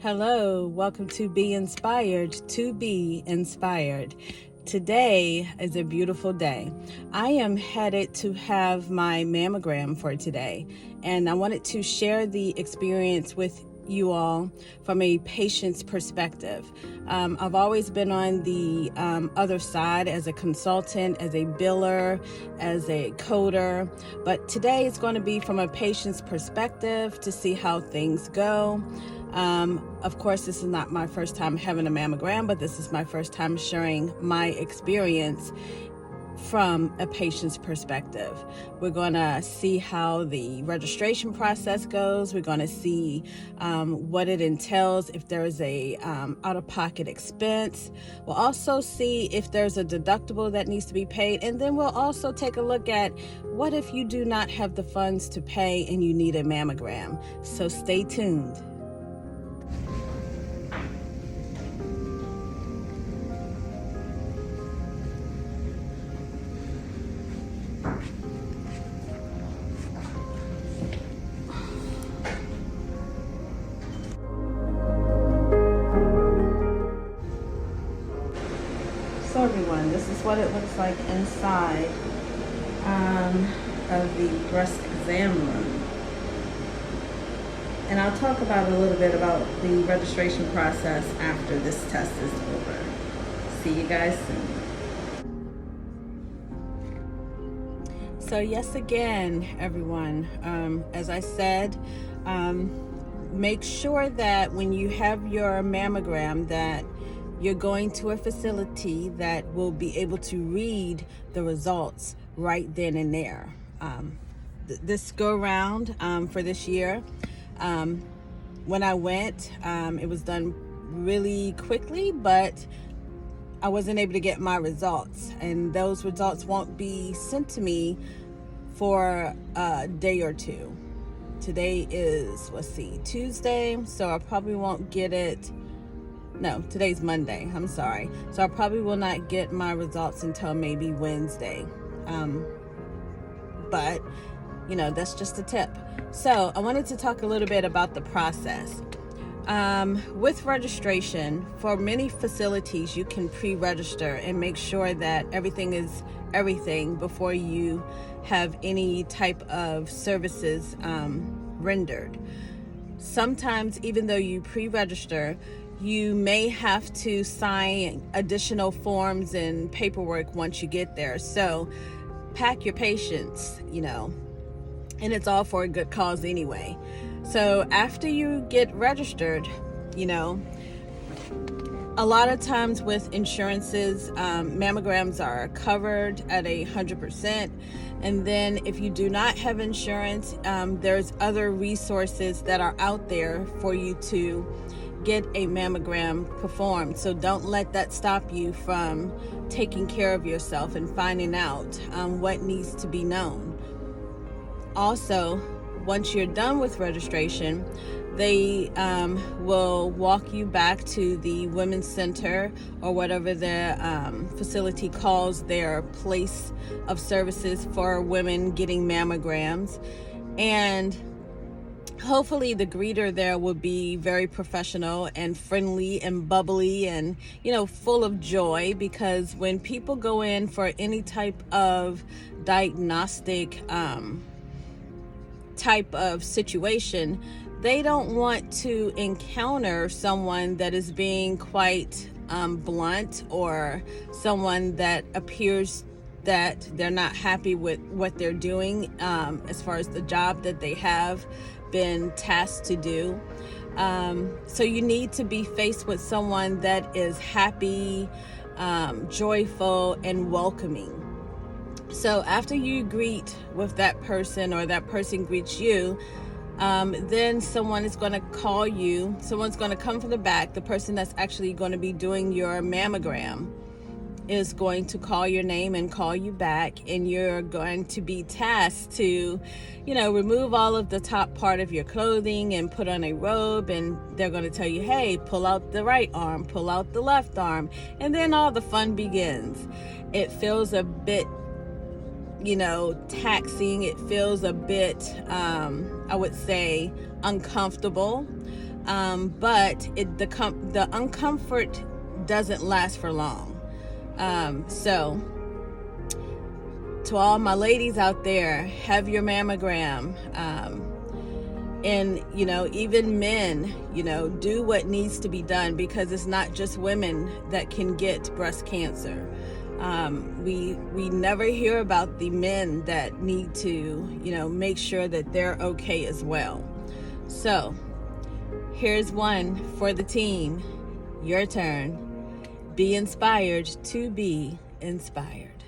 Hello, welcome to Be Inspired, to be inspired. Today is a beautiful day. I am headed to have my mammogram for today, and I wanted to share the experience with you all from a patient's perspective. I've always been on the other side as a consultant, as a biller, as a coder, but today it's going to be from a patient's perspective to see how things go. Of course, this is not my first time having a mammogram, but this is my first time sharing my experience from a patient's perspective. We're going to see how the registration process goes. We're going to see what it entails, if there is a out-of-pocket expense. We'll also see if there's a deductible that needs to be paid. And then we'll also take a look at what if you do not have the funds to pay and you need a mammogram. So stay tuned. So everyone, this is what it looks like inside of the breast exam room. And I'll talk about a little bit about the registration process after this test is over. See you guys soon. So yes, again, everyone, as I said, make sure that when you have your mammogram that you're going to a facility that will be able to read the results right then and there. This go around for this year, when I went, it was done really quickly, but I wasn't able to get my results, and those results won't be sent to me for a day or two. Today is, Tuesday, so I probably won't get it. No, today's Monday. I'm sorry. So I probably will not get my results until maybe Wednesday. But, that's just a tip. So I wanted to talk a little bit about the process. With registration, for many facilities, you can pre-register and make sure that everything is everything before you have any type of services rendered. Sometimes, even though you pre-register, you may have to sign additional forms and paperwork once you get there. So pack your patience, and it's all for a good cause anyway. So after you get registered, a lot of times with insurances, mammograms are covered at 100%. And then if you do not have insurance, there's other resources that are out there for you to get a mammogram performed. So don't let that stop you from taking care of yourself and finding out what needs to be known. Also, once you're done with registration, they will walk you back to the women's center or whatever the facility calls their place of services for women getting mammograms. And hopefully the greeter there will be very professional and friendly and bubbly and, full of joy, because when people go in for any type of diagnostic type of situation, they don't want to encounter someone that is being quite blunt, or someone that appears that they're not happy with what they're doing as far as the job that they have been tasked to do. So you need to be faced with someone that is happy, joyful, and welcoming. So after you greet with that person, or that person greets you, then someone is going to call you. Someone's going to come from the back. The person that's actually going to be doing your mammogram is going to call your name and call you back, and you're going to be tasked to, remove all of the top part of your clothing and put on a robe, and they're going to tell you, hey, pull out the right arm, pull out the left arm, and then all the fun begins. It feels a bit taxing. It feels a bit, I would say, uncomfortable. but the uncomfort doesn't last for long. So to all my ladies out there, have your mammogram. And even men, do what needs to be done, because it's not just women that can get breast cancer. We never hear about the men that need to make sure that they're okay as well. So here's one for the team. Your turn. Be inspired to be inspired.